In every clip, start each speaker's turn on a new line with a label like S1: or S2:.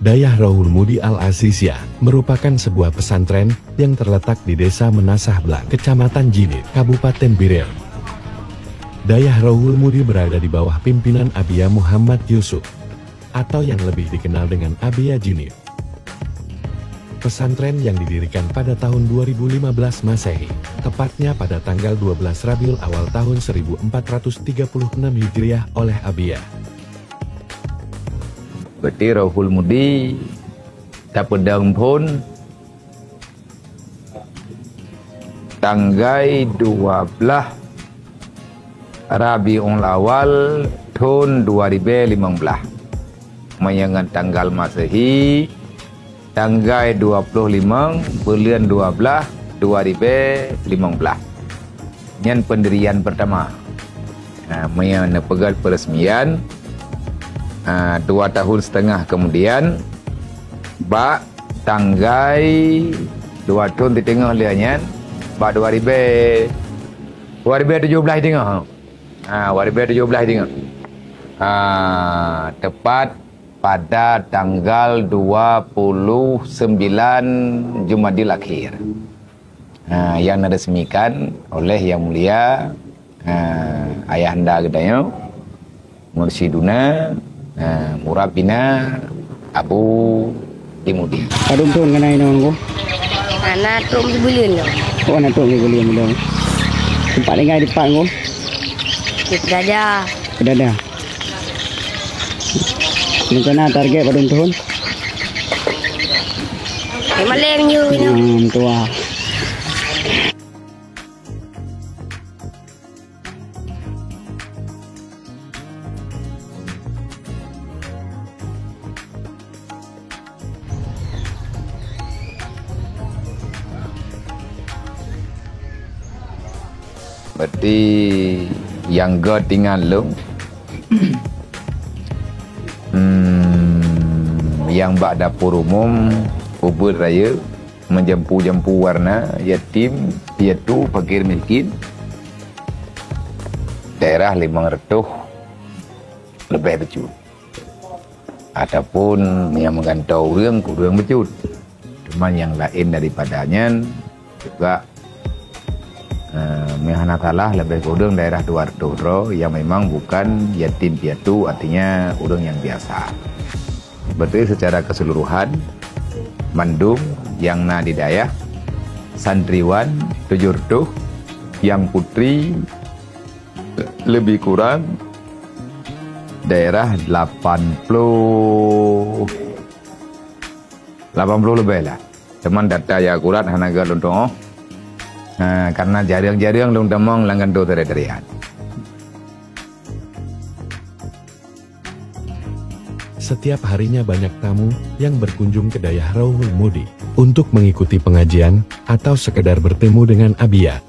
S1: Dayah Rohul Mudi Al-Aziziyah merupakan sebuah pesantren yang terletak di Desa Menasah Blang, Kecamatan Jinit, Kabupaten Biril. Dayah Rohul Mudi berada di bawah pimpinan Abiyah Muhammad Yusuf, atau yang lebih dikenal dengan Abiyah Jinit. Pesantren yang didirikan pada tahun 2015 Masehi, tepatnya pada tanggal 12 Rabiul Awal tahun 1436 Hijriah oleh Abiyah.
S2: Berarti Rohul Mudi tak pedang pun tanggai 12 Rabiul Awal tahun 2015 menyengat tanggal Masehi tanggai 25 bulan 12 2015 nyan pendirian pertama menyengat pegal peresmian 2 tahun setengah kemudian bak tanggai 2 tahun di tengah liannya bak 2017 tengah 2017 tengah tepat pada tanggal 29 Jumadil Akhir yang diresmikan oleh Yang Mulia Ayahanda Gedanya Mursyiduna Murabina Abu Dimudi.
S3: Adum tuan kenai nama ko?
S4: Anak tum dibulian lo.
S3: Oh anak tuan dibulian lo. Tempat dengar di depan ko?
S4: Kita dah.
S3: Sudah dah. Ini kena target adum tuan?
S4: Malam you.
S3: Tua.
S2: Berarti yang God tinggal lu yang bak dapur umum kubur raya menjempu-jempu warna yatim piatu fakir miskin daerah 500 lebih becut ataupun yang menggantau kurang becut cuman yang lain daripadanya juga Mehanatalah lebih kurang daerah 200 yang memang bukan yatim piatu, artinya urang yang biasa. Berarti secara keseluruhan mandum yang na di dayah santriwan 700 yang putri lebih kurang daerah 80 lebih lah. Teman data yang akurat hanaga lontong karena jarang-jarang long temong langgan do teritorial.
S1: Setiap harinya banyak tamu yang berkunjung ke Dayah Rohul Mudi untuk mengikuti pengajian atau sekedar bertemu dengan Abiyah.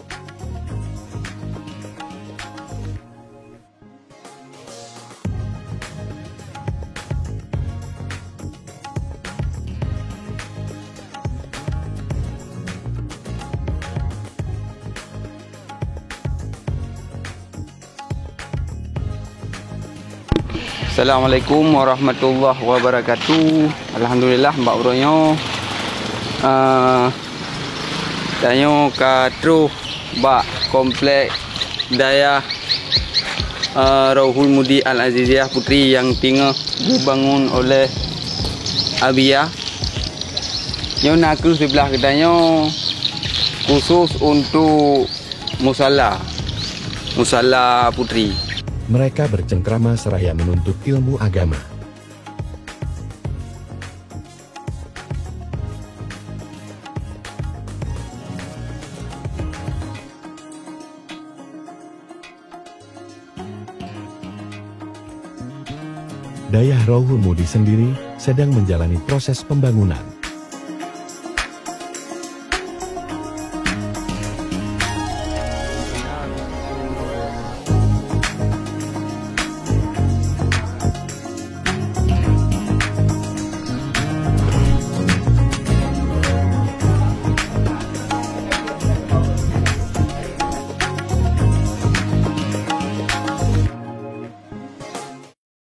S5: Assalamualaikum warahmatullahi wabarakatuh. Alhamdulillah mbak bronyo tanyo ka tru mbak komplek Dayah Rohul Mudi Al-Aziziyah Putri yang tinggal dibangun oleh Abiyah. Nyo naku sebelah kedanyo khusus untuk musala putri.
S1: Mereka bercengkrama seraya menuntut ilmu agama. Dayah Rohul Mudi sendiri sedang menjalani proses pembangunan.